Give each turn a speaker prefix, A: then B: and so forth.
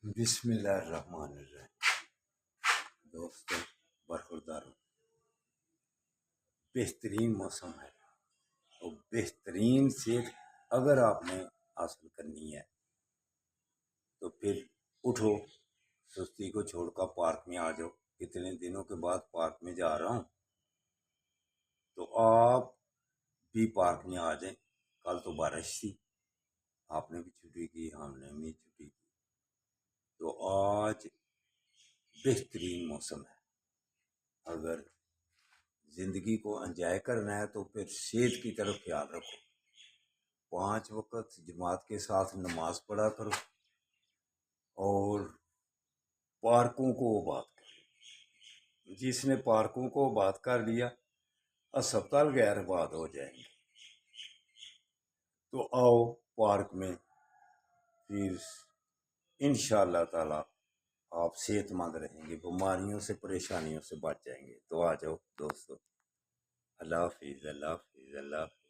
A: بسم اللہ الرحمن الرحیم۔ دوستو برخوردارو، بہترین موسم ہے اور بہترین صحت اگر آپ نے حاصل کرنی ہے تو پھر اٹھو، سستی کو چھوڑ کر پارک میں آ جاؤ۔ اتنے دنوں کے بعد پارک میں جا رہا ہوں تو آپ بھی پارک میں آ جائیں۔ کل تو بارش تھی، آپ نے بھی چھٹی کی، ہم نے بھی چھٹی کی، تو آج بہترین موسم ہے۔ اگر زندگی کو انجوائے کرنا ہے تو پھر صحت کی طرف خیال رکھو، 5 وقت جماعت کے ساتھ نماز پڑھا کرو اور پارکوں کو آباد کرو۔ جس نے پارکوں کو آباد کر لیا، اسپتال غیر آباد ہو جائیں گے۔ تو آؤ پارک میں، پھر انشاءاللہ تعالی آپ صحت مند رہیں گے، بیماریوں سے پریشانیوں سے بچ جائیں گے۔ تو آ جاؤ دوستو، اللہ حافظ، اللہ حافظ، اللہ حافظ۔